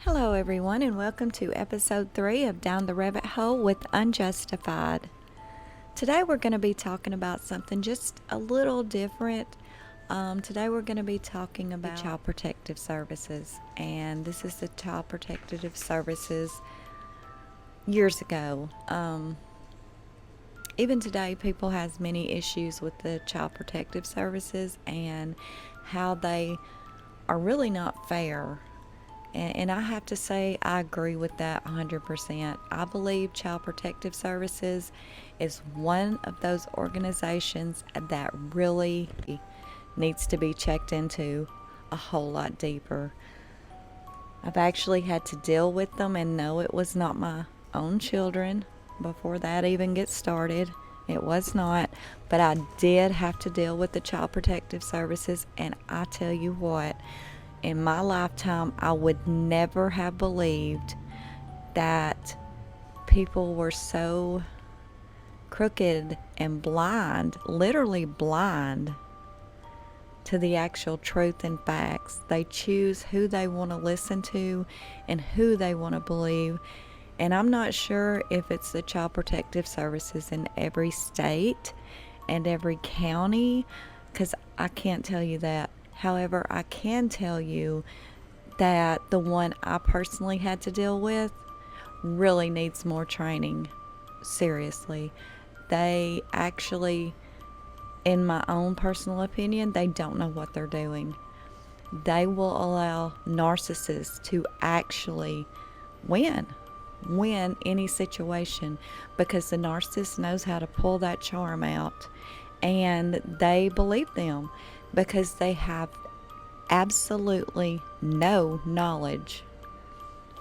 Hello everyone, and welcome to episode 3 of Down the Rabbit Hole with UnJustified. Today we're going to be talking about something just a little different. Today we're going to be talking about Child Protective Services, and this is the Child Protective Services years ago. Even today, people has many issues with the Child Protective Services and how they are really not fair. And I have to say, I agree with that 100%. I believe Child Protective Services is one of those organizations that really needs to be checked into a whole lot deeper. I've actually had to deal with them and know it was not my own children before that even gets started. It was not, but I did have to deal with the Child Protective Services, and I tell you what, in my lifetime, I would never have believed that people were so crooked and blind, literally blind, to the actual truth and facts. They choose who they want to listen to and who they want to believe. And I'm not sure if it's the Child Protective Services in every state and every county, because I can't tell you that. However, I can tell you that the one I personally had to deal with really needs more training. Seriously. They actually, in my own personal opinion, they don't know what they're doing. They will allow narcissists to actually win any situation because the narcissist knows how to pull that charm out, and they believe them because they have absolutely no knowledge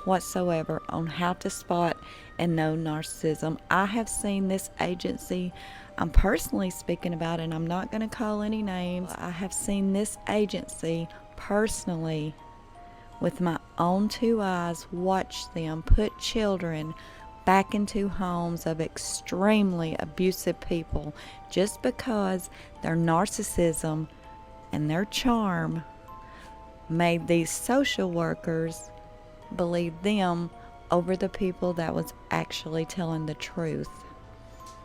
whatsoever on how to spot and know narcissism. I have seen this agency, I'm personally speaking about it, and I'm not going to call any names. I have seen this agency personally with my own two eyes watch them put children back into homes of extremely abusive people just because their narcissism and their charm made these social workers believe them over the people that was actually telling the truth.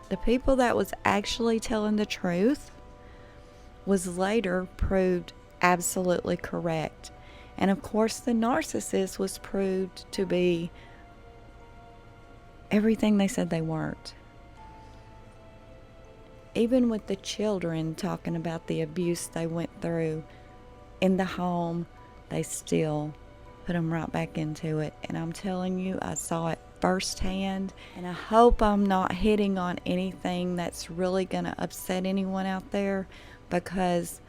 The people that was actually telling the truth was later proved absolutely correct. And of course, the narcissist was proved to be everything they said they weren't. Even with the children talking about the abuse they went through in the home, they still put them right back into it. And I'm telling you, I saw it firsthand. And I hope I'm not hitting on anything that's really going to upset anyone out there, because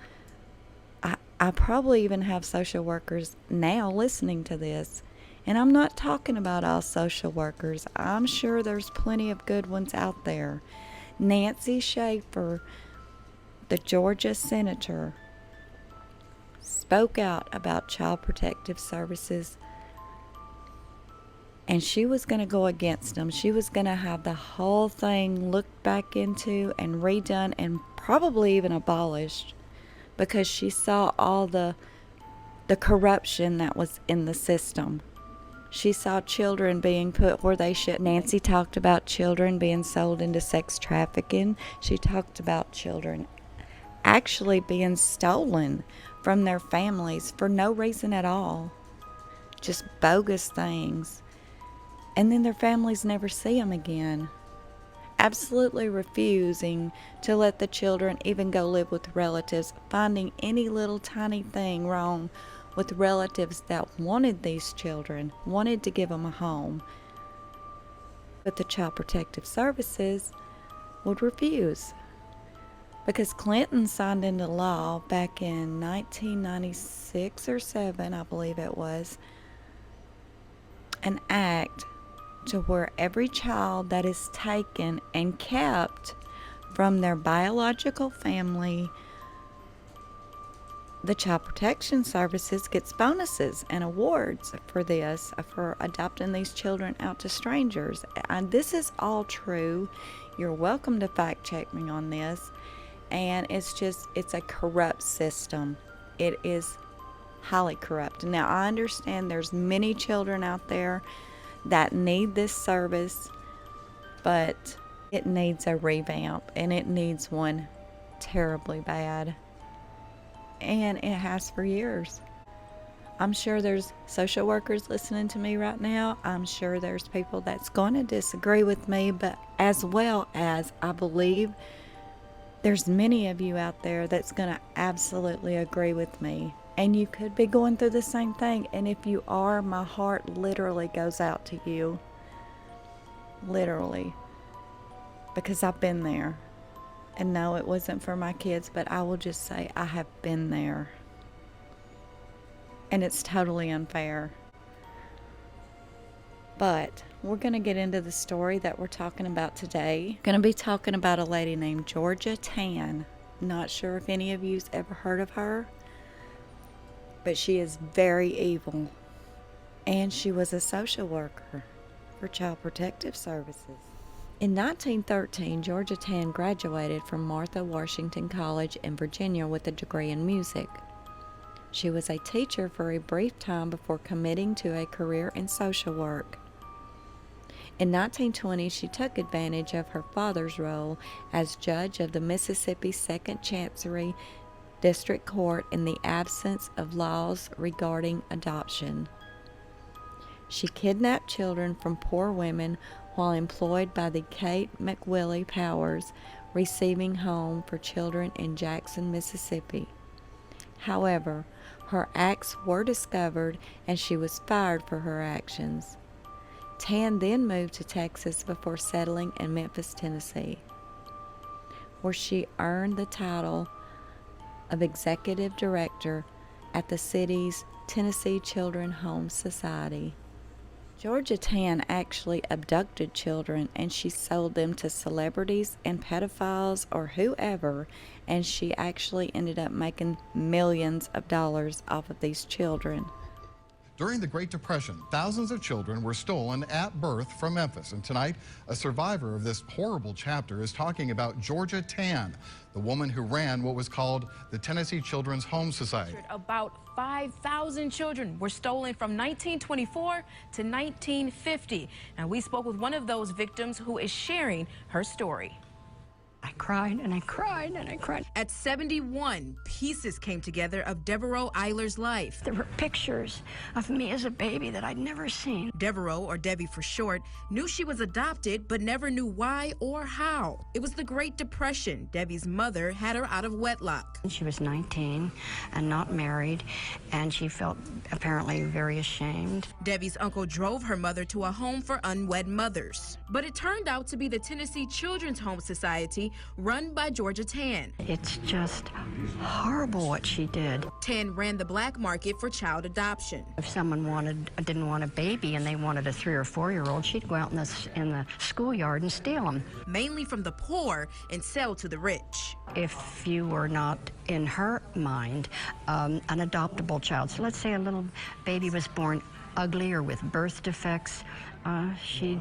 I probably even have social workers now listening to this. And I'm not talking about all social workers. I'm sure there's plenty of good ones out there. Nancy Schafer, the Georgia senator, spoke out about Child Protective Services, and she was going to go against them. She was going to have the whole thing looked back into and redone and probably even abolished, because she saw all the corruption that was in the system. She saw children being put where they shouldn't. Nancy talked about children being sold into sex trafficking. She talked about children actually being stolen from their families for no reason at all. Just bogus things. And then their families never see them again. Absolutely refusing to let the children even go live with relatives, finding any little tiny thing wrong with relatives that wanted these children, wanted to give them a home. But the Child Protective Services would refuse, because Clinton signed into law back in 1996 or 7, I believe it was, an act to where every child that is taken and kept from their biological family, the Child Protection Services gets bonuses and awards for this, for adopting these children out to strangers. And this is all true. You're welcome to fact check me on this. And it's a corrupt system. It is highly corrupt. Now, I understand there's many children out there that need this service, but it needs a revamp, and it needs one terribly bad. And it has for years. I'm sure there's social workers listening to me right now. I'm sure there's people that's going to disagree with me, but as well as I believe there's many of you out there that's going to absolutely agree with me. And you could be going through the same thing. And if you are, my heart literally goes out to you. Literally. Because I've been there. And no, it wasn't for my kids, but I will just say I have been there. And it's totally unfair. But we're going to get into the story that we're talking about today. Going to be talking about a lady named Georgia Tann. Not sure if any of you's ever heard of her, but she is very evil. And she was a social worker for Child Protective Services. In 1913, Georgia Tann graduated from Martha Washington College in Virginia with a degree in music. She was a teacher for a brief time before committing to a career in social work. In 1920, she took advantage of her father's role as judge of the Mississippi Second Chancery District Court in the absence of laws regarding adoption. She kidnapped children from poor women while employed by the Kate McWillie Powers Receiving Home for Children in Jackson, Mississippi. However, her acts were discovered and she was fired for her actions. Tann then moved to Texas before settling in Memphis, Tennessee, where she earned the title of Executive Director at the city's Tennessee Children's Home Society. Georgia Tann actually abducted children and she sold them to celebrities and pedophiles or whoever, and she actually ended up making millions of dollars off of these children. During the Great Depression, thousands of children were stolen at birth from Memphis. And tonight, a survivor of this horrible chapter is talking about Georgia Tann, the woman who ran what was called the Tennessee Children's Home Society. About 5,000 children were stolen from 1924 to 1950. And we spoke with one of those victims who is sharing her story. I cried and I cried and I cried. At 71, pieces came together of Devereaux Eiler's life. There were pictures of me as a baby that I'd never seen. Devereaux, or Debbie for short, knew she was adopted but never knew why or how. It was the Great Depression. Debbie's mother had her out of wedlock. She was 19 and not married, and she felt apparently very ashamed. Debbie's uncle drove her mother to a home for unwed mothers. But it turned out to be the Tennessee Children's Home Society, run by Georgia Tann. It's just horrible what she did. Tann ran the black market for child adoption. If someone didn't want a baby and they wanted a 3 or 4-year-old, she'd go out in the schoolyard and steal them. Mainly from the poor and sell to the rich. If you were not, in her mind, an adoptable child, so let's say a little baby was born ugly or with birth defects, she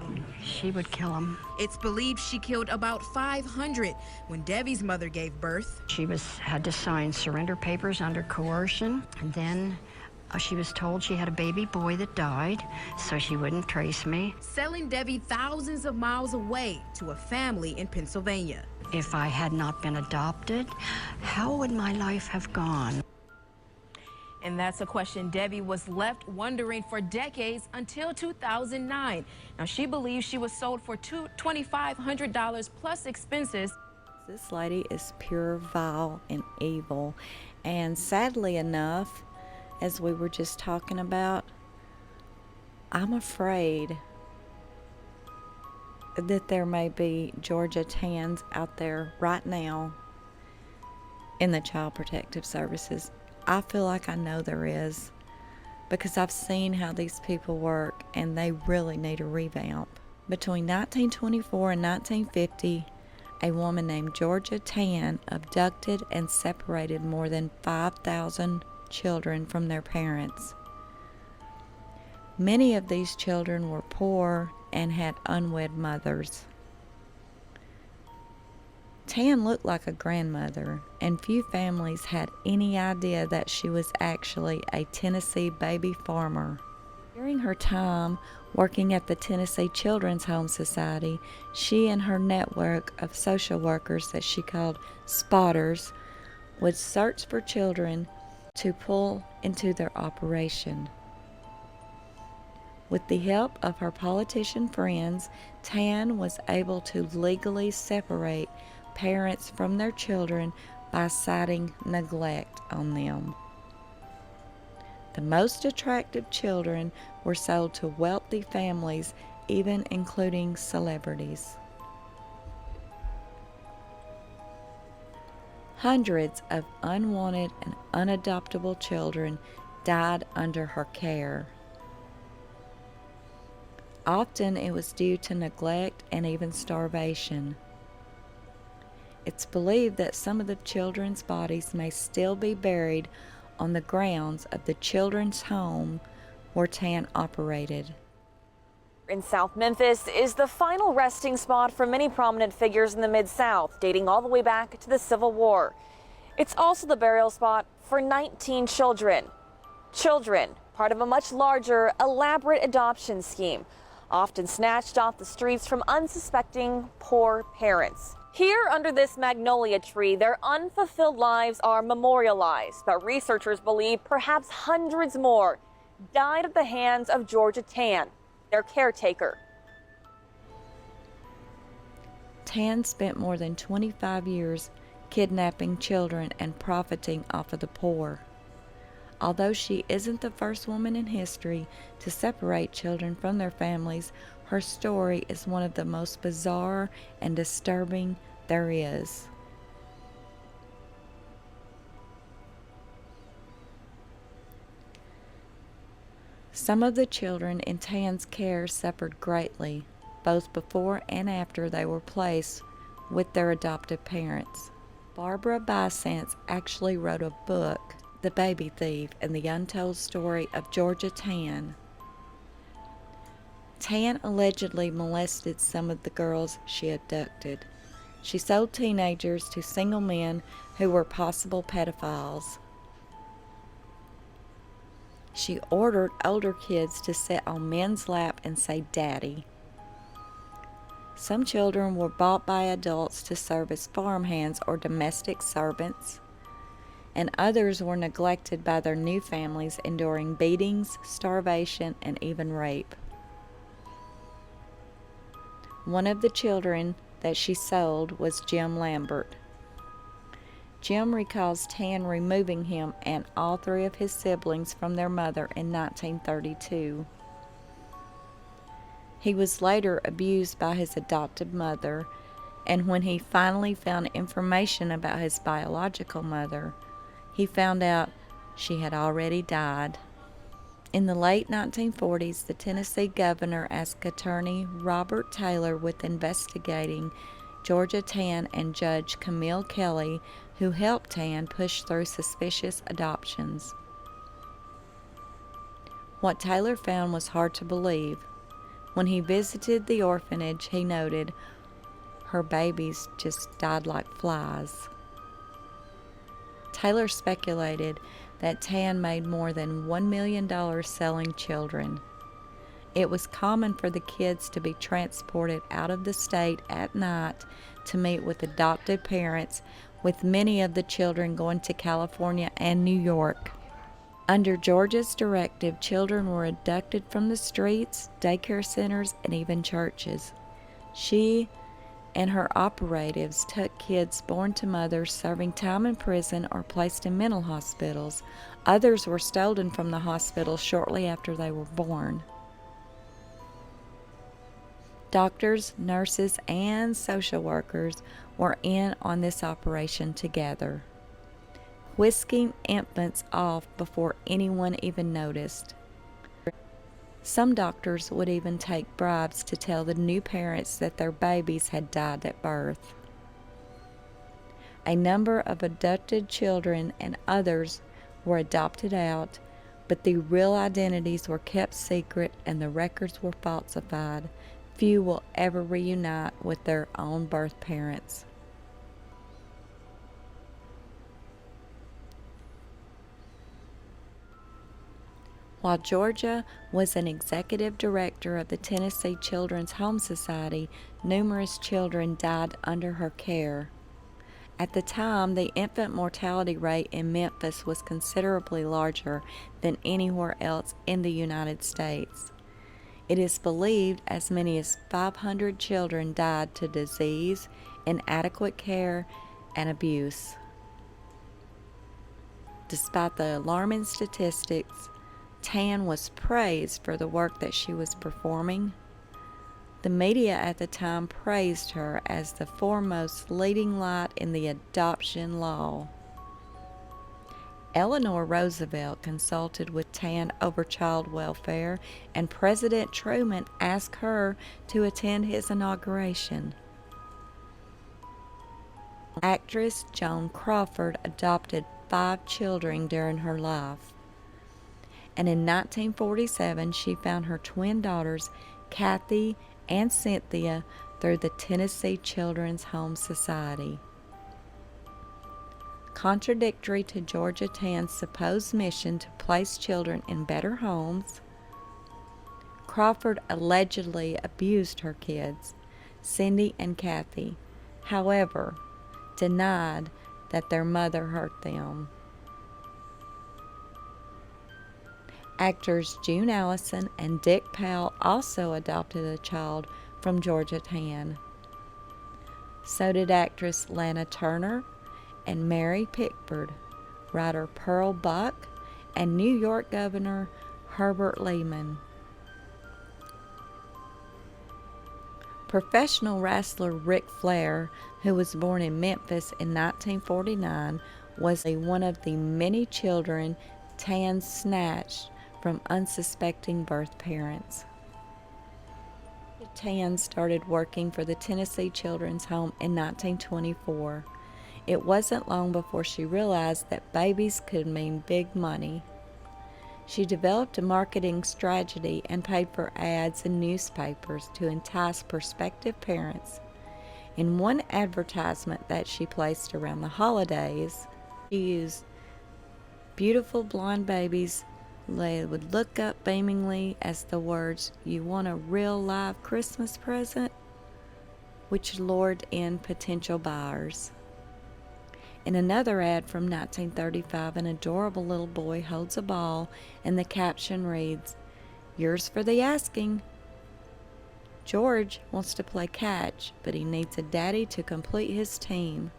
would kill him. It's believed she killed about 500 when Debbie's mother gave birth. She had to sign surrender papers under coercion, and then she was told she had a baby boy that died, so she wouldn't trace me. Selling Debbie thousands of miles away to a family in Pennsylvania. If I had not been adopted, how would my life have gone? And that's a question Debbie was left wondering for decades until 2009. Now, she believes she was sold for $2,500 plus expenses. This lady is pure vile and evil. And sadly enough, as we were just talking about, I'm afraid that there may be Georgia Tanns out there right now in the Child Protective Services. I feel like I know there is, because I've seen how these people work and they really need a revamp. Between 1924 and 1950, a woman named Georgia Tann abducted and separated more than 5,000 children from their parents. Many of these children were poor and had unwed mothers. Tann looked like a grandmother, and few families had any idea that she was actually a Tennessee baby farmer. During her time working at the Tennessee Children's Home Society, she and her network of social workers that she called spotters would search for children to pull into their operation. With the help of her politician friends, Tann was able to legally separate parents from their children by citing neglect on them. The most attractive children were sold to wealthy families, even including celebrities. Hundreds of unwanted and unadoptable children died under her care. Often it was due to neglect and even starvation. It's believed that some of the children's bodies may still be buried on the grounds of the children's home where Tann operated. In South Memphis is the final resting spot for many prominent figures in the Mid-South, dating all the way back to the Civil War. It's also the burial spot for 19 children. Children, part of a much larger, elaborate adoption scheme, often snatched off the streets from unsuspecting poor parents. Here under this magnolia tree, their unfulfilled lives are memorialized, but researchers believe perhaps hundreds more died at the hands of Georgia Tann, their caretaker. Tann spent more than 25 years kidnapping children and profiting off of the poor. Although she isn't the first woman in history to separate children from their families, her story is one of the most bizarre and disturbing there is. Some of the children in Tann's care suffered greatly, both before and after they were placed with their adoptive parents. Barbara Bysance actually wrote a book, The Baby Thief and the Untold Story of Georgia Tann. Tann allegedly molested some of the girls she abducted. She sold teenagers to single men who were possible pedophiles. She ordered older kids to sit on men's lap and say daddy. Some children were bought by adults to serve as farmhands or domestic servants, and others were neglected by their new families, enduring beatings, starvation, and even rape. One of the children that she sold was Jim Lambert. Jim recalls Tann removing him and all three of his siblings from their mother in 1932. He was later abused by his adopted mother, and when he finally found information about his biological mother, he found out she had already died. In the late 1940s, the Tennessee governor asked attorney Robert Taylor with investigating Georgia Tann and Judge Camille Kelly, who helped Tann push through suspicious adoptions. What Taylor found was hard to believe. When he visited the orphanage, he noted her babies just died like flies. Taylor speculated that Tann made more than $1 million selling children. It was common for the kids to be transported out of the state at night to meet with adoptive parents, with many of the children going to California and New York. Under Georgia's directive, children were abducted from the streets, daycare centers, and even churches. She and her operatives took kids born to mothers serving time in prison or placed in mental hospitals. Others were stolen from the hospital shortly after they were born. Doctors, nurses, and social workers were in on this operation together, whisking infants off before anyone even noticed. Some doctors would even take bribes to tell the new parents that their babies had died at birth. A number of abducted children and others were adopted out, but the real identities were kept secret and the records were falsified. Few will ever reunite with their own birth parents. While Georgia was an executive director of the Tennessee Children's Home Society, numerous children died under her care. At the time, the infant mortality rate in Memphis was considerably larger than anywhere else in the United States. It is believed as many as 500 children died to disease, inadequate care, and abuse. Despite the alarming statistics, Tann was praised for the work that she was performing. The media at the time praised her as the foremost leading light in the adoption law. Eleanor Roosevelt consulted with Tann over child welfare, and President Truman asked her to attend his inauguration. Actress Joan Crawford adopted 5 children during her life. And in 1947, she found her twin daughters, Kathy and Cynthia, through the Tennessee Children's Home Society. Contradictory to Georgia Tann's supposed mission to place children in better homes, Crawford allegedly abused her kids, Cindy and Kathy, however, denied that their mother hurt them. Actors June Allison and Dick Powell also adopted a child from Georgia Tann. So did actress Lana Turner and Mary Pickford, writer Pearl Buck, and New York Governor Herbert Lehman. Professional wrestler Ric Flair, who was born in Memphis in 1949, was one of the many children Tann snatched from unsuspecting birth parents. Tann started working for the Tennessee Children's Home in 1924. It wasn't long before she realized that babies could mean big money. She developed a marketing strategy and paid for ads in newspapers to entice prospective parents. In one advertisement that she placed around the holidays, she used beautiful blonde babies. They would look up beamingly as the words, "You want a real live Christmas present?" which lured in potential buyers. In another ad from 1935, an adorable little boy holds a ball and the caption reads, "Yours for the asking." George wants to play catch, but he needs a daddy to complete his team.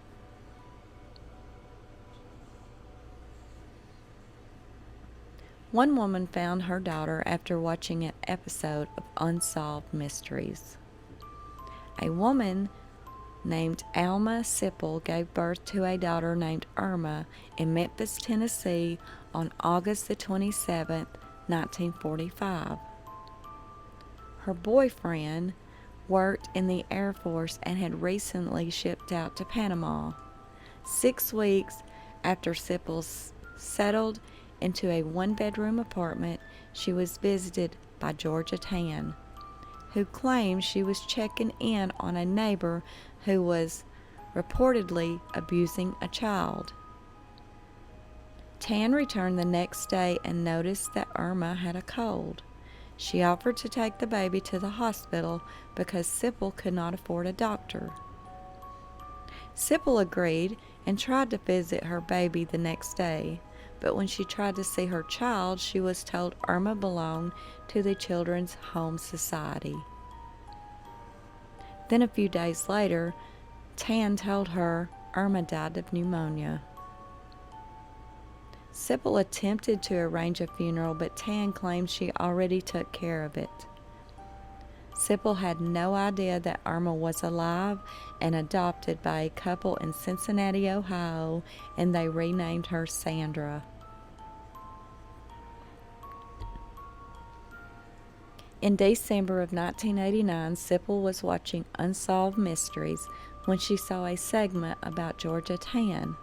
One woman found her daughter after watching an episode of Unsolved Mysteries. A woman named Alma Sipple gave birth to a daughter named Irma in Memphis, Tennessee on August the 27th, 1945. Her boyfriend worked in the Air Force and had recently shipped out to Panama. 6 weeks after Sipple settled into a one-bedroom apartment, she was visited by Georgia Tann, who claimed she was checking in on a neighbor who was reportedly abusing a child. Tann returned the next day and noticed that Irma had a cold. She offered to take the baby to the hospital because Sipple could not afford a doctor. Sipple agreed and tried to visit her baby the next day, but when she tried to see her child, she was told Irma belonged to the Children's Home Society. Then a few days later, Tann told her Irma died of pneumonia. Sipple attempted to arrange a funeral, but Tann claimed she already took care of it. Sipple had no idea that Irma was alive and adopted by a couple in Cincinnati, Ohio, and they renamed her Sandra. In December of 1989, Sipple was watching Unsolved Mysteries when she saw a segment about Georgia Tann.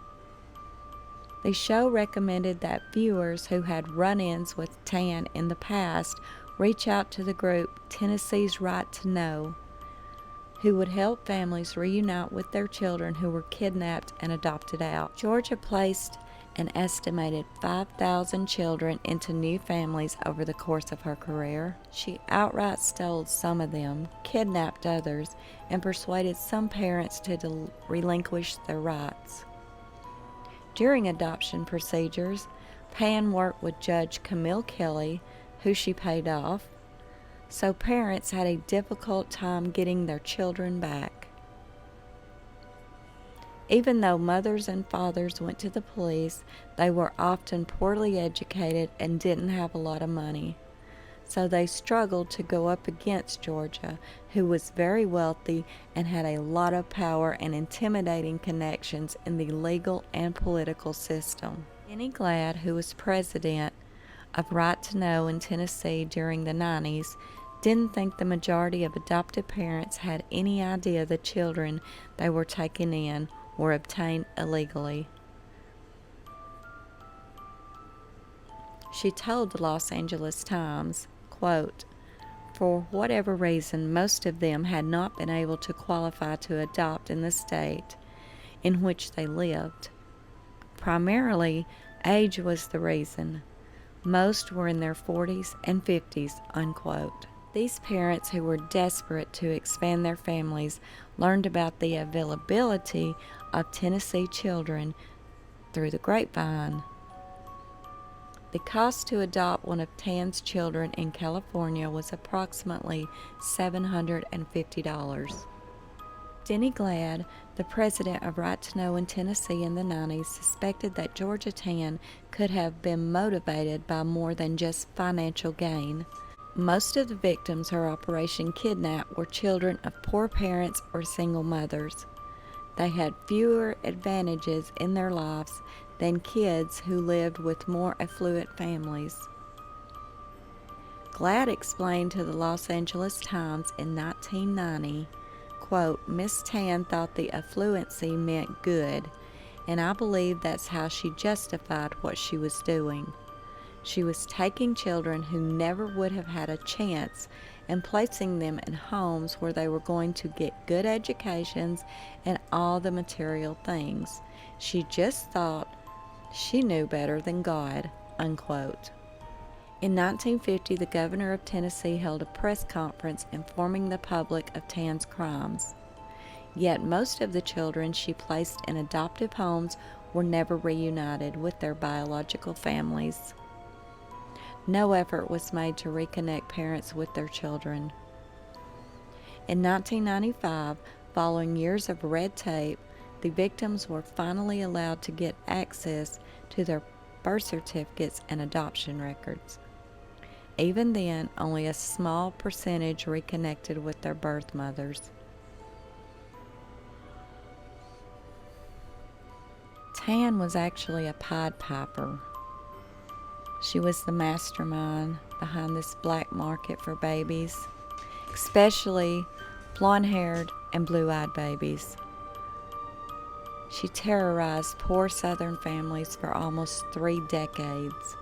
The show recommended that viewers who had run-ins with Tann in the past reach out to the group Tennessee's Right to Know, who would help families reunite with their children who were kidnapped and adopted out. Georgia placed an estimated 5,000 children into new families over the course of her career. She outright stole some of them, kidnapped others, and persuaded some parents to relinquish their rights. During adoption procedures, Tann worked with Judge Camille Kelly, who she paid off, so parents had a difficult time getting their children back. Even though mothers and fathers went to the police, they were often poorly educated and didn't have a lot of money. So they struggled to go up against Georgia, who was very wealthy and had a lot of power and intimidating connections in the legal and political system. Denny Glad, who was president of Right to Know in Tennessee during the 90s, didn't think the majority of adopted parents had any idea the children they were taking in were obtained illegally. She told the Los Angeles Times, quote, "For whatever reason, most of them had not been able to qualify to adopt in the state in which they lived. Primarily, age was the reason. Most were in their 40s and 50s, unquote. These parents who were desperate to expand their families learned about the availability of Tennessee children through the grapevine. The cost to adopt one of Tann's children in California was approximately $750. Denny Glad, the president of Right to Know in Tennessee in the 90s, suspected that Georgia Tann could have been motivated by more than just financial gain. Most of the victims her operation kidnapped were children of poor parents or single mothers. They had fewer advantages in their lives than kids who lived with more affluent families. Glad explained to the Los Angeles Times in 1990, quote, "Miss Tann thought the affluency meant good, and I believe that's how she justified what she was doing. She was taking children who never would have had a chance and placing them in homes where they were going to get good educations and all the material things. She just thought she knew better than God," unquote. In 1950, the governor of Tennessee held a press conference informing the public of Tann's crimes. Yet most of the children she placed in adoptive homes were never reunited with their biological families. No effort was made to reconnect parents with their children. In 1995, following years of red tape, the victims were finally allowed to get access to their birth certificates and adoption records. Even then, only a small percentage reconnected with their birth mothers. Tann was actually a Pied Piper. She was the mastermind behind this black market for babies, especially blonde-haired and blue-eyed babies. She terrorized poor Southern families for almost 3 decades.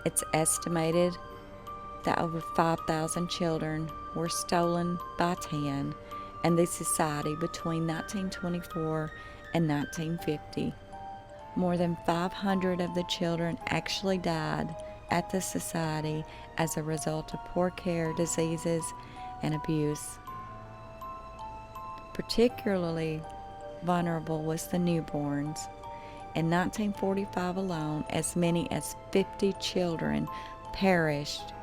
It's estimated that over 5,000 children were stolen by Tann and the Society between 1924 and 1950. More than 500 of the children actually died at the Society as a result of poor care, diseases, and abuse. Particularly vulnerable was the newborns. In 1945 alone, as many as 50 children perished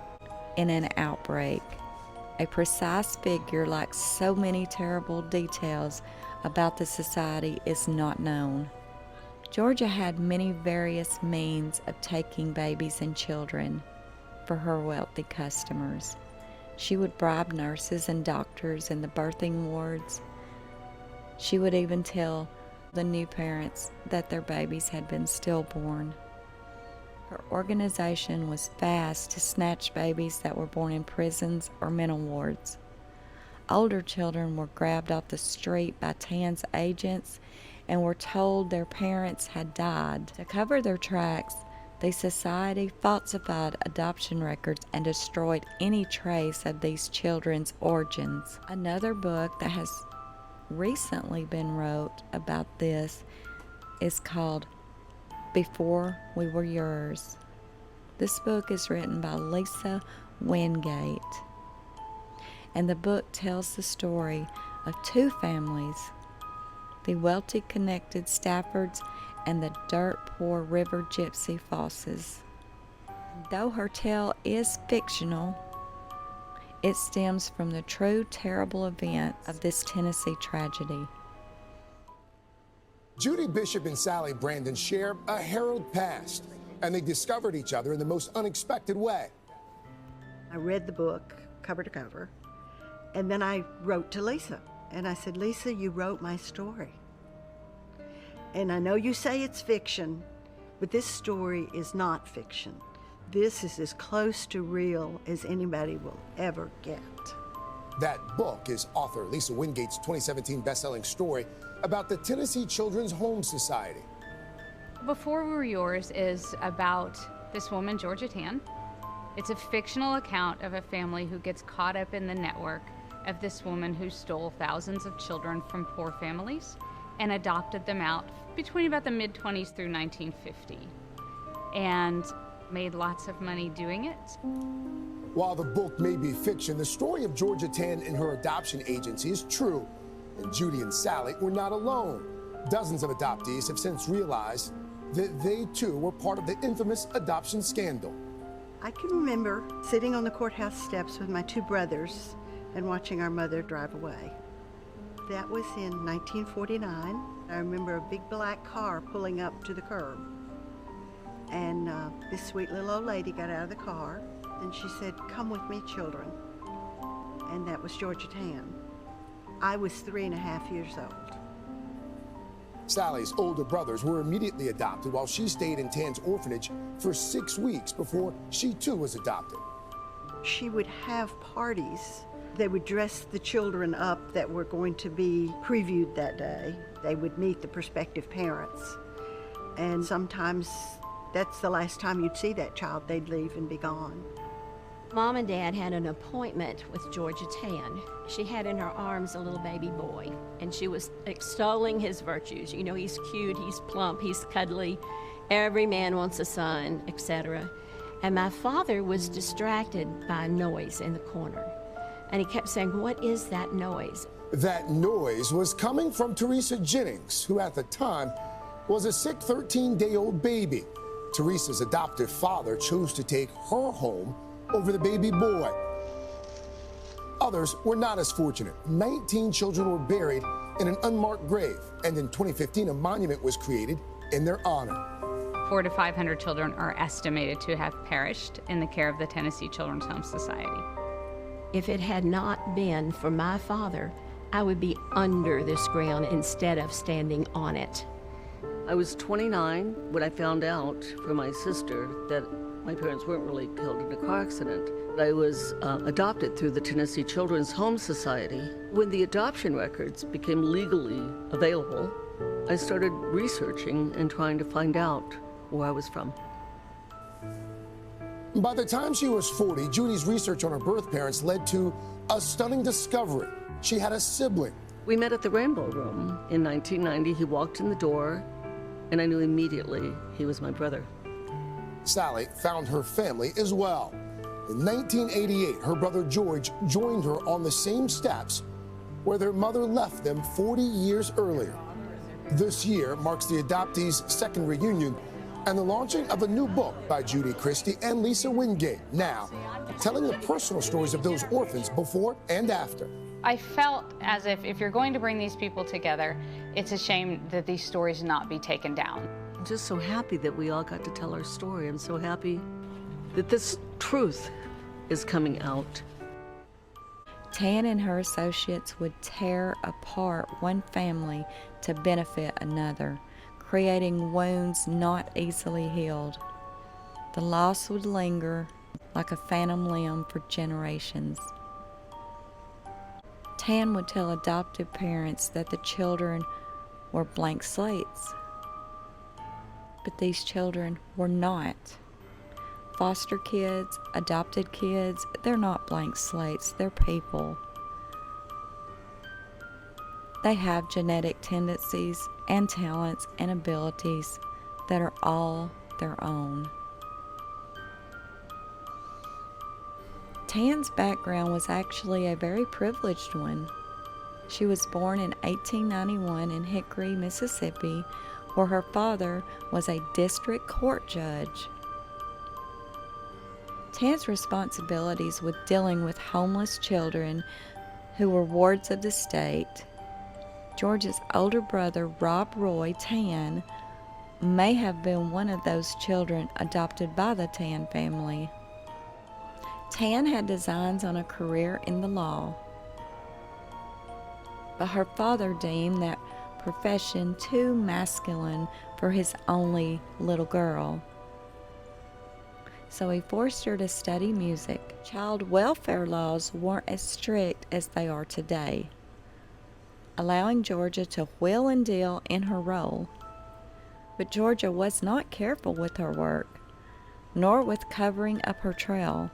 in an outbreak. A precise figure, like so many terrible details about the Society, is not known. Georgia had many various means of taking babies and children for her wealthy customers. She would bribe nurses and doctors in the birthing wards. She would even tell the new parents that their babies had been stillborn. Her organization was fast to snatch babies that were born in prisons or mental wards. Older children were grabbed off the street by Tann's agents and were told their parents had died. To cover their tracks, the Society falsified adoption records and destroyed any trace of these children's origins. Another book that has recently been wrote about this is called Before We Were Yours. This book is written by Lisa Wingate, and the book tells the story of two families, the wealthy connected Staffords and the dirt-poor river gypsy Fosses. Though her tale is fictional, it stems from the true terrible events of this Tennessee tragedy. Judy Bishop and Sally Brandon share a harrowed past, and they discovered each other in the most unexpected way. I read the book cover to cover, and then I wrote to Lisa, and I said, Lisa, you wrote my story. And I know you say it's fiction, but this story is not fiction. This is as close to real as anybody will ever get. That book is author Lisa Wingate's 2017 best-selling story about the Tennessee Children's Home Society. Before We Were Yours is about this woman, Georgia Tann. It's a fictional account of a family who gets caught up in the network of this woman who stole thousands of children from poor families and adopted them out between about the mid-20s through 1950, and made lots of money doing it. While the book may be fiction, the story of Georgia Tann and her adoption agency is true. And Judy and Sally were not alone. Dozens of adoptees have since realized that they too were part of the infamous adoption scandal. I can remember sitting on the courthouse steps with my two brothers and watching our mother drive away. That was in 1949. I remember a big black car pulling up to the curb. And this sweet little old lady got out of the car and she said, "Come with me, children." And that was Georgia Tann. I was 3.5 years old. Sally's older brothers were immediately adopted while she stayed in Tann's orphanage for 6 weeks before she too was adopted. She would have parties. They would dress the children up that were going to be previewed that day. They would meet the prospective parents. And sometimes that's the last time you'd see that child. They'd leave and be gone. Mom and Dad had an appointment with Georgia Tann. She had in her arms a little baby boy, and she was extolling his virtues. You know, he's cute, he's plump, he's cuddly, every man wants a son, etc. And my father was distracted by a noise in the corner. And he kept saying, "What is that noise?" That noise was coming from Teresa Jennings, who at the time was a sick 13-day-old baby. Teresa's adoptive father chose to take her home over the baby boy. Others were not as fortunate. 19 children were buried in an unmarked grave, and in 2015, a monument was created in their honor. 400 to 500 children are estimated to have perished in the care of the Tennessee Children's Home Society. If it had not been for my father, I would be under this ground instead of standing on it. I was 29 when I found out from my sister that my parents weren't really killed in a car accident. I was adopted through the Tennessee Children's Home Society. When the adoption records became legally available, I started researching and trying to find out where I was from. By the time she was 40, Judy's research on her birth parents led to a stunning discovery. She had a sibling. We met at the Rainbow Room in 1990. He walked in the door, and I knew immediately he was my brother. Sally found her family as well. In 1988, her brother George joined her on the same steps where their mother left them 40 years earlier. This year marks the adoptees' second reunion and the launching of a new book by Judy Christie and Lisa Wingate, now telling the personal stories of those orphans before and after. I felt as if you're going to bring these people together, it's a shame that these stories not be taken down. I'm just so happy that we all got to tell our story. I'm so happy that this truth is coming out. Tann and her associates would tear apart one family to benefit another, creating wounds not easily healed. The loss would linger like a phantom limb for generations. Tann would tell adoptive parents that the children were blank slates, but these children were not. Foster kids, adopted kids, they're not blank slates, they're people. They have genetic tendencies and talents and abilities that are all their own. Tann's background was actually a very privileged one. She was born in 1891 in Hickory, Mississippi, where her father was a district court judge. Tann's responsibilities with dealing with homeless children who were wards of the state. George's older brother, Rob Roy Tann, may have been one of those children adopted by the Tann family. Tann had designs on a career in the law, but her father deemed that profession too masculine for his only little girl. So he forced her to study music. Child welfare laws weren't as strict as they are today, allowing Georgia to wheel and deal in her role. But Georgia was not careful with her work, nor with covering up her trail.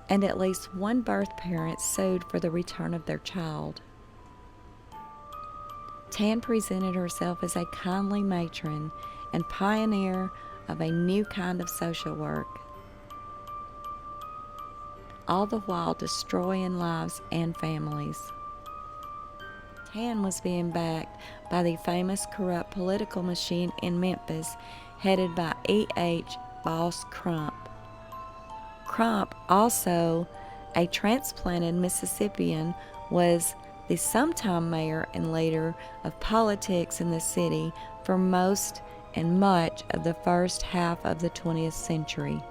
And at least one birth parent sued for the return of their child. Tann presented herself as a kindly matron and pioneer of a new kind of social work, all the while destroying lives and families. Tann was being backed by the famous corrupt political machine in Memphis, headed by E.H. Boss Crump. Crump, also a transplanted Mississippian, was the sometime mayor and leader of politics in the city for most and much of the first half of the 20th century.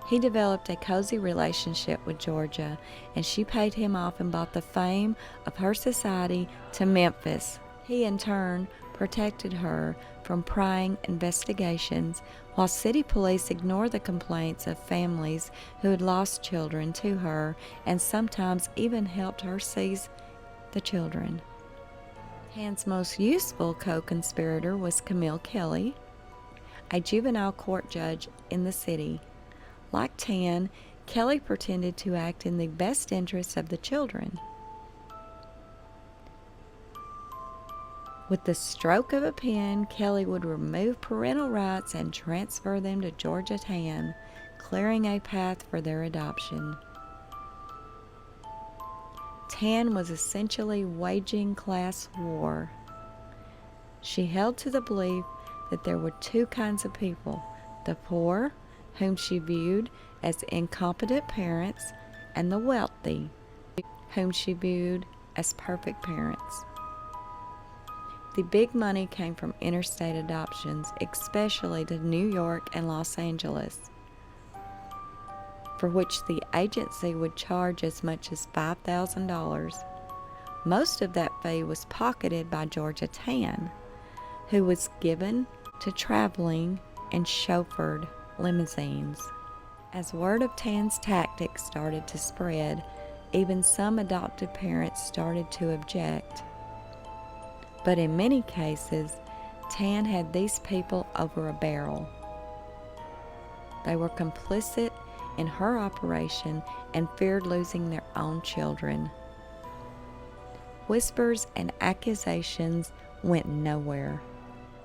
He developed a cozy relationship with Georgia, and she paid him off and brought the fame of her society to Memphis. He, in turn, protected her from prying investigations, while city police ignored the complaints of families who had lost children to her and sometimes even helped her seize the children. Tann's most useful co-conspirator was Camille Kelly, a juvenile court judge in the city. Like Tann, Kelly pretended to act in the best interest of the children. With the stroke of a pen, Kelly would remove parental rights and transfer them to Georgia Tann, clearing a path for their adoption. Tann was essentially waging class war. She held to the belief that there were two kinds of people: the poor, whom she viewed as incompetent parents, and the wealthy, whom she viewed as perfect parents. The big money came from interstate adoptions, especially to New York and Los Angeles, for which the agency would charge as much as $5,000. Most of that fee was pocketed by Georgia Tann, who was given to traveling and chauffeured limousines. As word of Tann's tactics started to spread, even some adoptive parents started to object. But in many cases, Tann had these people over a barrel. They were complicit in her operation and feared losing their own children. Whispers and accusations went nowhere.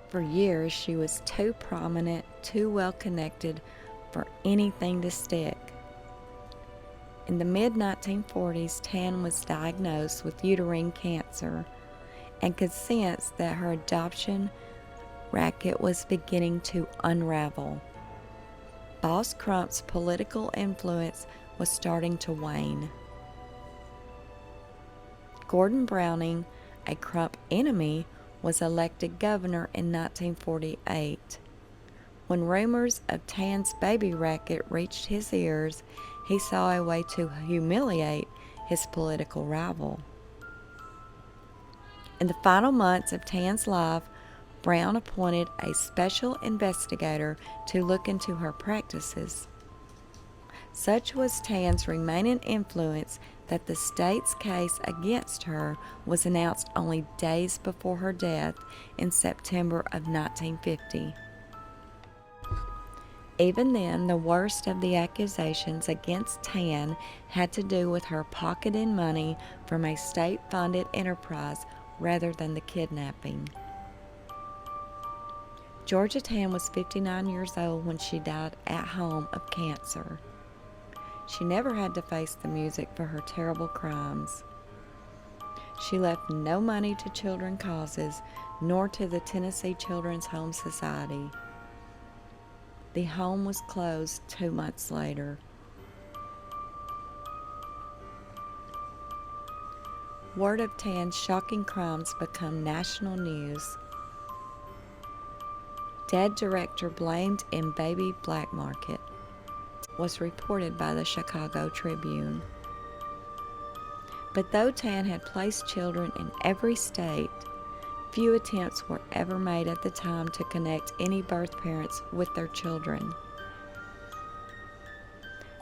For years, she was too prominent, too well connected for anything to stick. In the mid-1940s, Tann was diagnosed with uterine cancer and could sense that her adoption racket was beginning to unravel. Boss Crump's political influence was starting to wane. Gordon Browning, a Crump enemy, was elected governor in 1948. When rumors of Tann's baby racket reached his ears, he saw a way to humiliate his political rival. In the final months of Tann's life, Brown appointed a special investigator to look into her practices. Such was Tann's remaining influence that the state's case against her was announced only days before her death in September of 1950. Even then, the worst of the accusations against Tann had to do with her pocketing money from a state-funded enterprise rather than the kidnapping. Georgia Tann was 59 years old when she died at home of cancer. She never had to face the music for her terrible crimes. She left no money to children's causes, nor to the Tennessee Children's Home Society. The home was closed 2 months later. Word of Tann's shocking crimes became national news. Dead director blamed in baby black market was reported by the Chicago Tribune. But though Tann had placed children in every state, few attempts were ever made at the time to connect any birth parents with their children.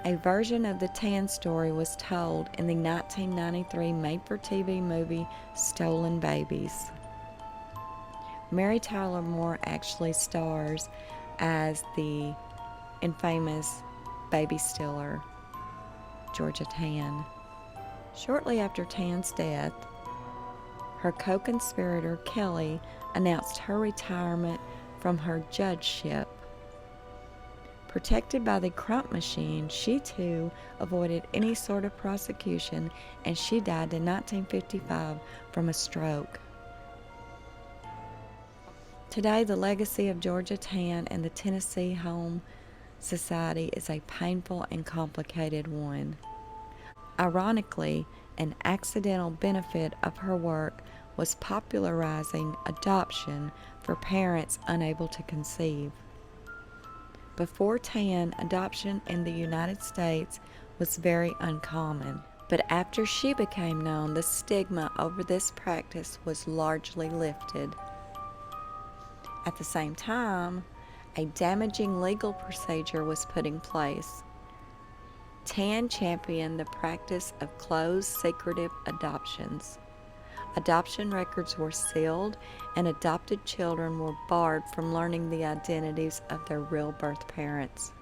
A version of the Tann story was told in the 1993 made-for-TV movie Stolen Babies. Mary Tyler Moore actually stars as the infamous baby stealer, Georgia Tann. Shortly after Tann's death, her co-conspirator Kelly announced her retirement from her judgeship. Protected by the Crump machine, she too avoided any sort of prosecution, and she died in 1955 from a stroke. Today, the legacy of Georgia Tann and the Tennessee Home Society is a painful and complicated one. Ironically, an accidental benefit of her work was popularizing adoption for parents unable to conceive. Before Tann, adoption in the United States was very uncommon, but after she became known, the stigma over this practice was largely lifted. At the same time, a damaging legal procedure was put in place. Tann championed the practice of closed, secretive adoptions. Adoption records were sealed, and adopted children were barred from learning the identities of their real birth parents.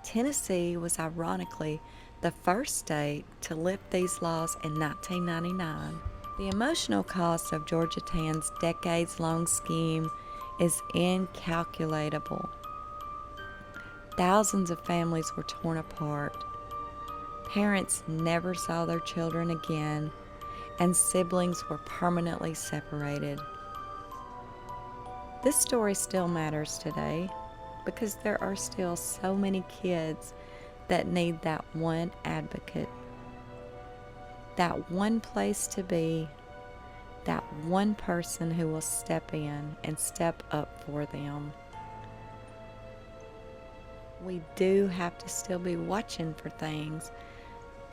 Tennessee was ironically the first state to lift these laws in 1999. The emotional cost of Georgia Tann's decades-long scheme is incalculable. Thousands of families were torn apart. Parents never saw their children again, and siblings were permanently separated. This story still matters today because there are still so many kids that need that one advocate, that one place to be, that one person who will step in and step up for them. We do have to still be watching for things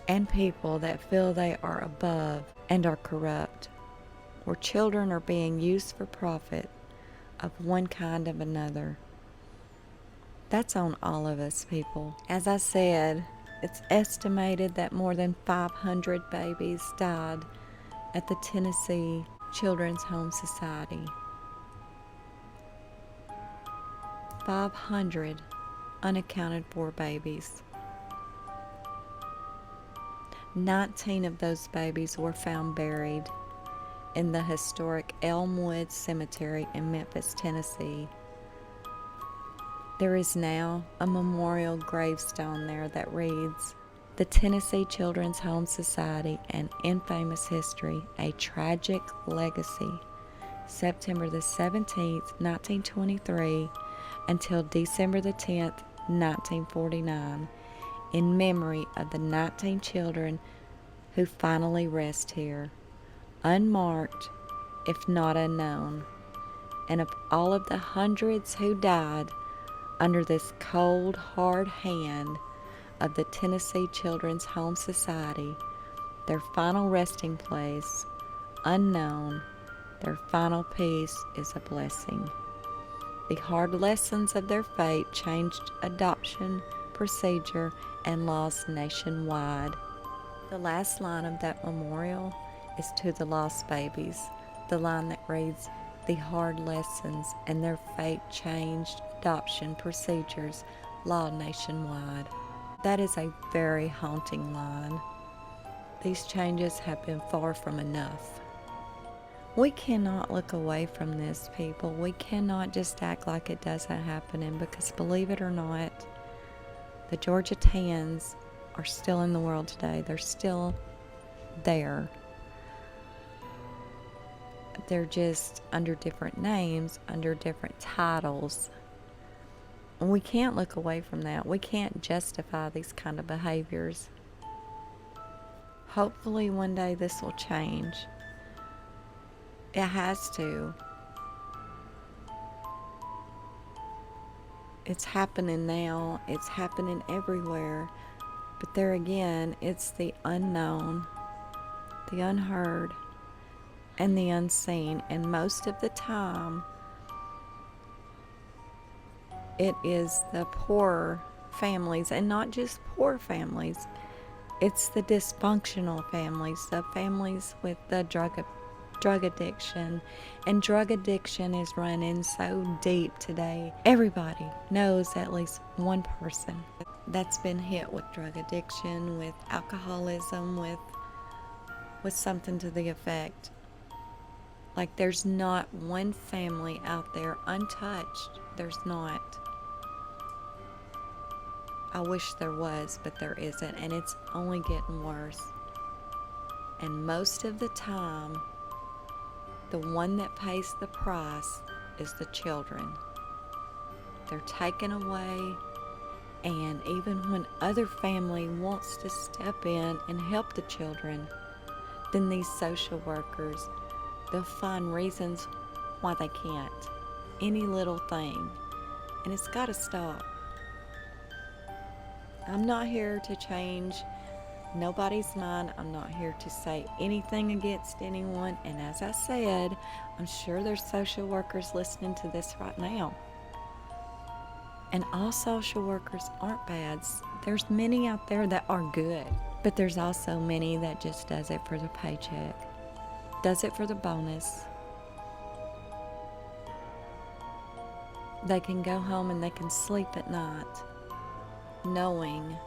and people that feel they are above and are corrupt, where children are being used for profit of one kind of another. That's on all of us, people. As I said, it's estimated that more than 500 babies died at the Tennessee Children's Home Society. 500 unaccounted for babies. 19 of those babies were found buried in the historic Elmwood Cemetery in Memphis, Tennessee. There is now a memorial gravestone there that reads, "The Tennessee Children's Home Society, an infamous history, a tragic legacy, September the 17th, 1923, until December the 10th, 1949, in memory of the 19 children who finally rest here, unmarked, if not unknown, and of all of the hundreds who died under this cold, hard hand of the Tennessee Children's Home Society, their final resting place, unknown, their final peace is a blessing." The hard lessons of their fate changed adoption, procedure, and laws nationwide. The last line of that memorial is to the lost babies, the line that reads, "The hard lessons and their fate changed adoption procedures, law nationwide." That is a very haunting line. These changes have been far from enough. We cannot look away from this, people. We cannot just act like it doesn't happen, because believe it or not, the Georgia Tanns are still in the world today. They're still there. They're just under different names, under different titles. And we can't look away from that. We can't justify these kind of behaviors. Hopefully one day this will change. It has to. It's happening now. It's happening everywhere. But there again, it's the unknown, the unheard, and the unseen. And most of the time, it is the poor families, and not just poor families. It's the dysfunctional families, the families with the drug addiction. And drug addiction is running so deep today. Everybody knows at least one person that's been hit with drug addiction, with alcoholism, with something to the effect. Like, there's not one family out there untouched. There's not. I wish there was, but there isn't, and it's only getting worse. And most of the time, the one that pays the price is the children. They're taken away, and even when other family wants to step in and help the children, then these social workers, they'll find reasons why they can't. Any little thing. And it's got to stop. I'm not here to change nobody's mind. I'm not here to say anything against anyone. And as I said, I'm sure there's social workers listening to this right now. And all social workers aren't bad. There's many out there that are good. But there's also many that just does it for the paycheck. Does it for the bonus. They can go home and they can sleep at night knowing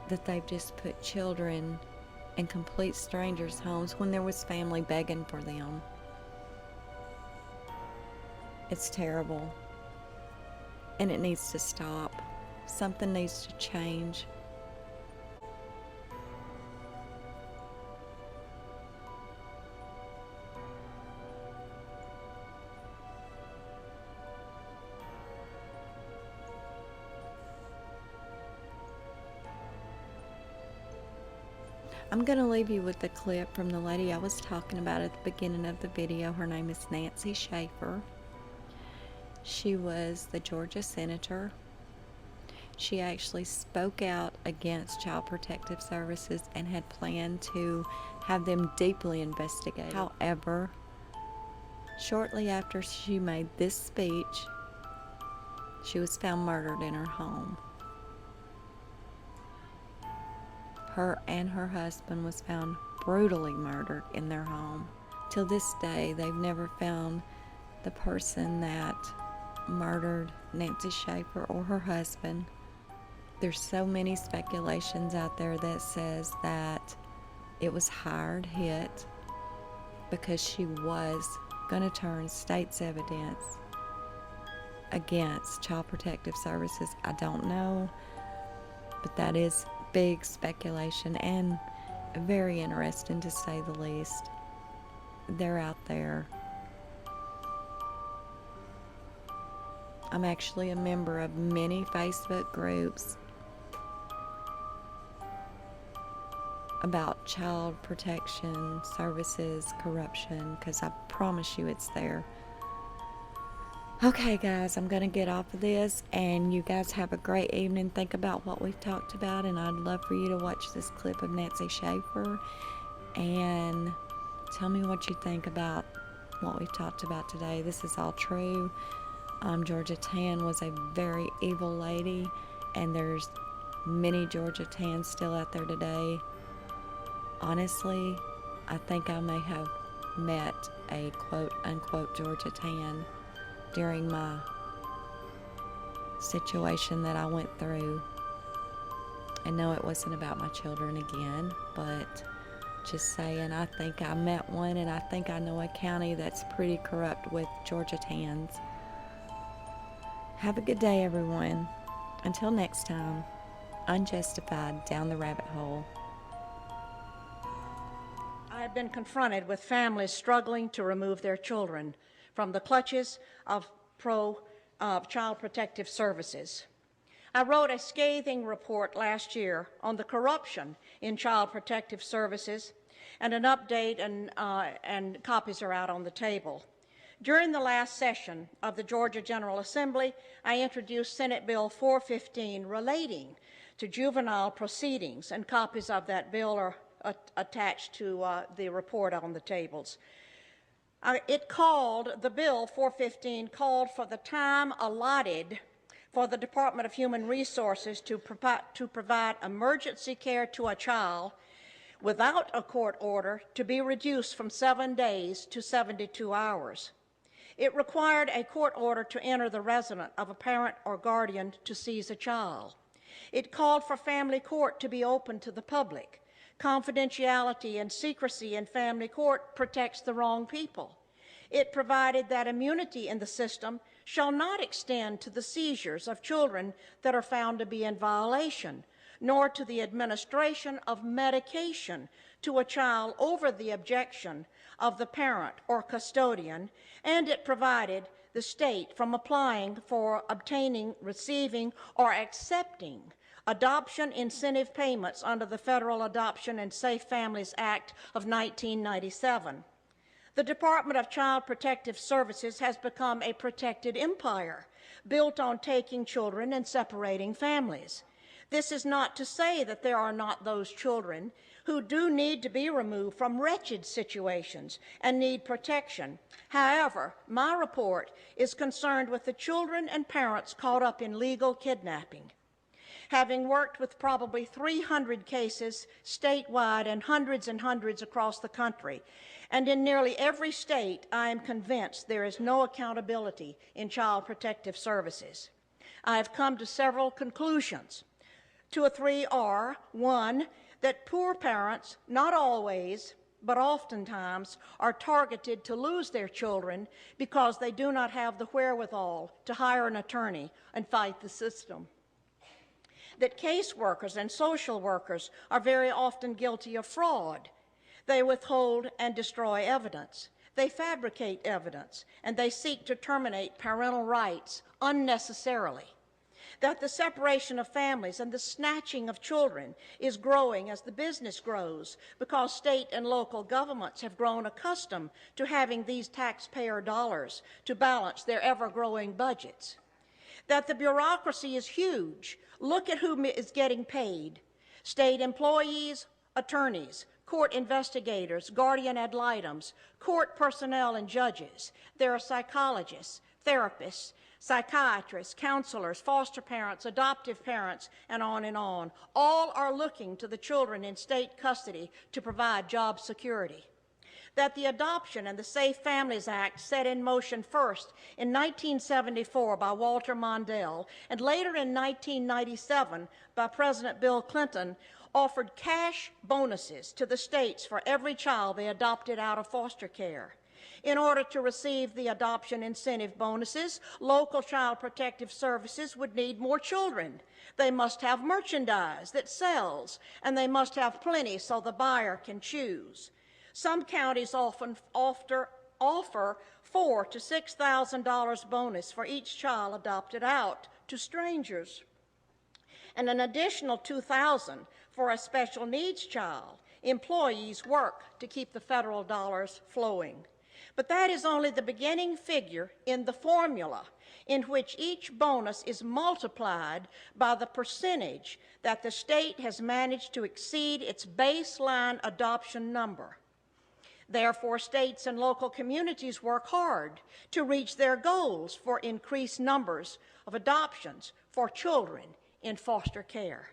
that they've just put children in complete strangers' homes when there was family begging for them. It's terrible. And it needs to stop. Something needs to change. I'm going to leave you with the clip from the lady I was talking about at the beginning of the video. Her name is Nancy Schafer. She was the Georgia senator. She actually spoke out against Child Protective Services and had planned to have them deeply investigated. However, shortly after she made this speech, she was found murdered in her home. Her and her husband was found brutally murdered in their home. Till this day, they've never found the person that murdered Nancy Schafer or her husband. There's so many speculations out there that says that it was hired hit because she was going to turn state's evidence against Child Protective Services. I don't know, but that is big speculation and very interesting to say the least. They're out there. I'm actually a member of many Facebook groups about child protection services, corruption, because I promise you it's there. Okay, guys, I'm going to get off of this, and you guys have a great evening. Think about what we've talked about, and I'd love for you to watch this clip of Nancy Schafer and tell me what you think about what we've talked about today. This is all true. Georgia Tann was a very evil lady, and there's many Georgia Tanns still out there today. Honestly, I think I may have met a quote-unquote Georgia Tann during my situation that I went through. And no, it wasn't about my children again, but Just saying, I think I met one, and I think I know a county that's pretty corrupt with Georgia Tanns. Have a good day, everyone. Until next time, Unjustified Down the Rabbit Hole. I have been confronted with families struggling to remove their children from the clutches of Child Protective Services. I wrote a scathing report last year on the corruption in Child Protective Services, and an update and copies are out on the table. During the last session of the Georgia General Assembly, I introduced Senate Bill 415 relating to juvenile proceedings, and copies of that bill are attached to the report on the tables. The Bill 415 called for the time allotted for the Department of Human Resources to provide emergency care to a child without a court order to be reduced from 7 days to 72 hours. It required a court order to enter the residence of a parent or guardian to seize a child. It called for family court to be open to the public. Confidentiality and secrecy in family court protects the wrong people. It provided that immunity in the system shall not extend to the seizures of children that are found to be in violation, nor to the administration of medication to a child over the objection of the parent or custodian, and it provided the state from applying for obtaining, receiving, or accepting adoption incentive payments under the Federal Adoption and Safe Families Act of 1997. The Department of Child Protective Services has become a protected empire built on taking children and separating families. This is not to say that there are not those children who do need to be removed from wretched situations and need protection. However, my report is concerned with the children and parents caught up in legal kidnapping. Having worked with probably 300 cases statewide and hundreds across the country, and in nearly every state, I am convinced there is no accountability in Child Protective Services. I have come to several conclusions. 2 or 3 are: 1, that poor parents, not always, but oftentimes, are targeted to lose their children because they do not have the wherewithal to hire an attorney and fight the system. That caseworkers and social workers are very often guilty of fraud. They withhold and destroy evidence. They fabricate evidence, and they seek to terminate parental rights unnecessarily. That the separation of families and the snatching of children is growing as the business grows because state and local governments have grown accustomed to having these taxpayer dollars to balance their ever-growing budgets. That the bureaucracy is huge. Look at who is getting paid. State employees, attorneys, court investigators, guardian ad litems, court personnel and judges. There are psychologists, therapists, psychiatrists, counselors, foster parents, adoptive parents, and on and on. All are looking to the children in state custody to provide job security. That the Adoption and the Safe Families Act, set in motion first in 1974 by Walter Mondale and later in 1997 by President Bill Clinton, offered cash bonuses to the states for every child they adopted out of foster care. In order to receive the adoption incentive bonuses, local child protective services would need more children. They must have merchandise that sells, and they must have plenty so the buyer can choose. Some counties often offer $4,000 to $6,000 bonus for each child adopted out to strangers, and an additional $2,000 for a special needs child. Employees work to keep the federal dollars flowing. But that is only the beginning figure in the formula in which each bonus is multiplied by the percentage that the state has managed to exceed its baseline adoption number. Therefore, states and local communities work hard to reach their goals for increased numbers of adoptions for children in foster care.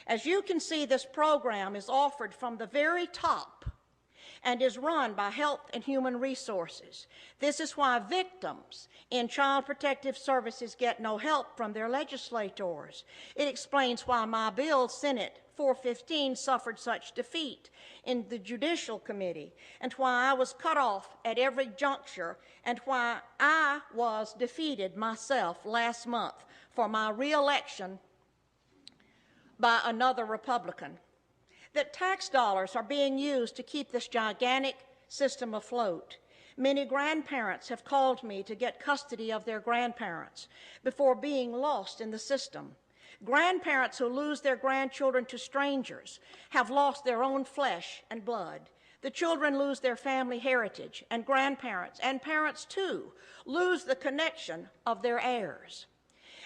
As you can see, this program is offered from the very top and is run by Health and Human Resources. This is why victims in Child Protective Services get no help from their legislators. It explains why my bill, Senate 415 suffered such defeat in the Judicial Committee, and why I was cut off at every juncture, and why I was defeated myself last month for my re-election by another Republican. That tax dollars are being used to keep this gigantic system afloat. Many grandparents have called me to get custody of their grandparents before being lost in the system. Grandparents who lose their grandchildren to strangers have lost their own flesh and blood. The children lose their family heritage, and grandparents, and parents too, lose the connection of their heirs.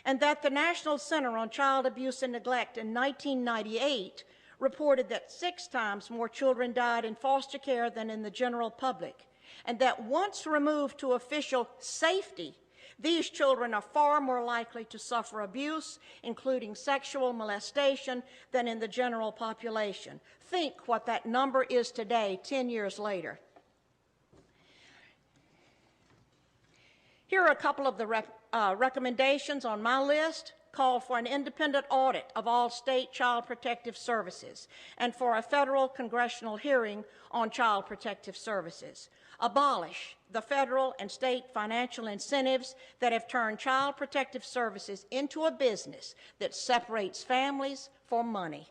And that the National Center on Child Abuse and Neglect in 1998 reported that 6 times more children died in foster care than in the general public, and that once removed to official safety, these children are far more likely to suffer abuse, including sexual molestation, than in the general population. Think what that number is today, 10 years later. Here are a couple of the recommendations on my list. Call for an independent audit of all state child protective services and for a federal congressional hearing on child protective services. Abolish the federal and state financial incentives that have turned child protective services into a business that separates families for money.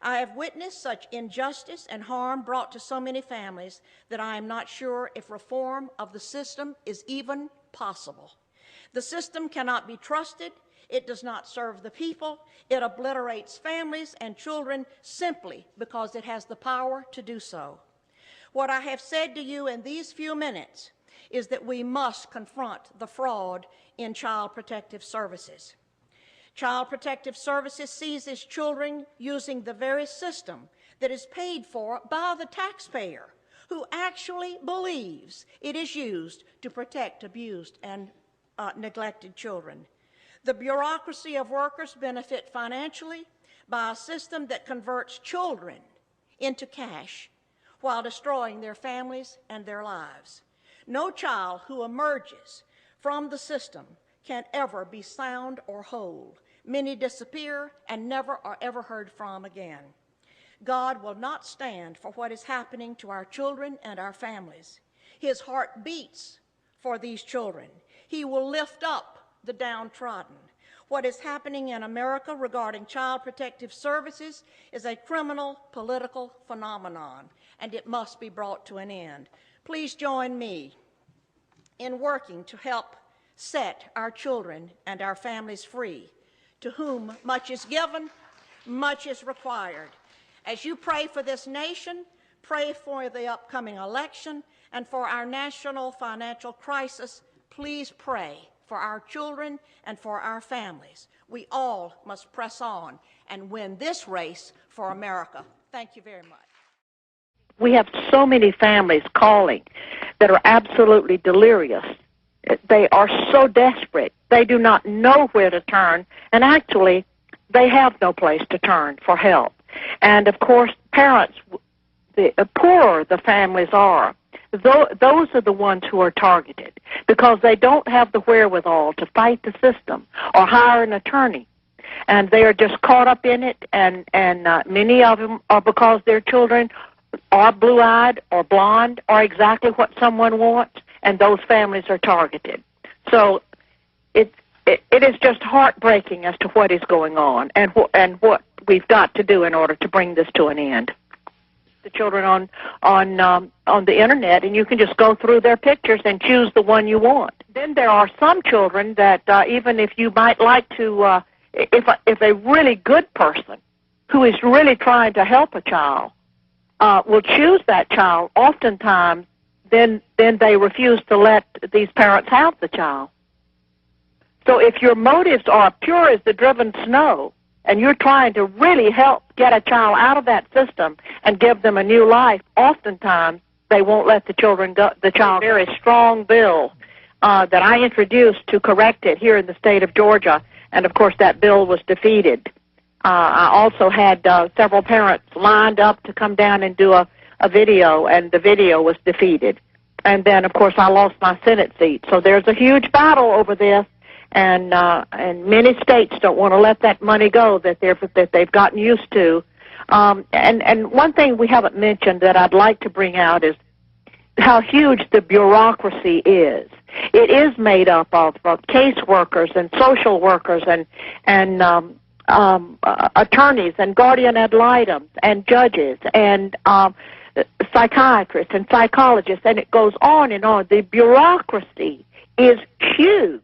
I have witnessed such injustice and harm brought to so many families that I am not sure if reform of the system is even possible. The system cannot be trusted. It does not serve the people. It obliterates families and children simply because it has the power to do so. What I have said to you in these few minutes is that we must confront the fraud in child protective services. Child protective services seizes children using the very system that is paid for by the taxpayer, who actually believes it is used to protect abused and neglected children. The bureaucracy of workers benefit financially by a system that converts children into cash while destroying their families and their lives. No child who emerges from the system can ever be sound or whole. Many disappear and never are ever heard from again. God will not stand for what is happening to our children and our families. His heart beats for these children. He will lift up the downtrodden. What is happening in America regarding child protective services is a criminal political phenomenon, and it must be brought to an end. Please join me in working to help set our children and our families free. To whom much is given, much is required. As you pray for this nation, pray for the upcoming election, and for our national financial crisis, please pray for our children and for our families. We all must press on and win this race for America. Thank you very much. We have so many families calling that are absolutely delirious. They are so desperate. They do not know where to turn, and actually, they have no place to turn for help. And, of course, parents, the poorer the families are, those are the ones who are targeted because they don't have the wherewithal to fight the system or hire an attorney. And they are just caught up in it, and many of them are because their children are blue-eyed or blonde or exactly what someone wants, and those families are targeted. So it is just heartbreaking as to what is going on and what we've got to do in order to bring this to an end. The children on the internet, and you can just go through their pictures and choose the one you want. Then there are some children that even if you might like to, if a really good person who is really trying to help a child will choose that child, oftentimes then they refuse to let these parents have the child. So if your motives are pure as the driven snow, and you're trying to really help get a child out of that system and give them a new life, oftentimes they won't let the children go. The child. Very strong bill that I introduced to correct it here in the state of Georgia, and of course that bill was defeated. I also had several parents lined up to come down and do a video, and the video was defeated. And then, of course, I lost my Senate seat. So there's a huge battle over this. And many states don't want to let that money go that they've gotten used to And one thing we haven't mentioned that I'd like to bring out is how huge the bureaucracy is. It is made up of caseworkers and social workers and attorneys and guardian ad litem and judges and psychiatrists and psychologists, and it goes on and on. The bureaucracy is huge.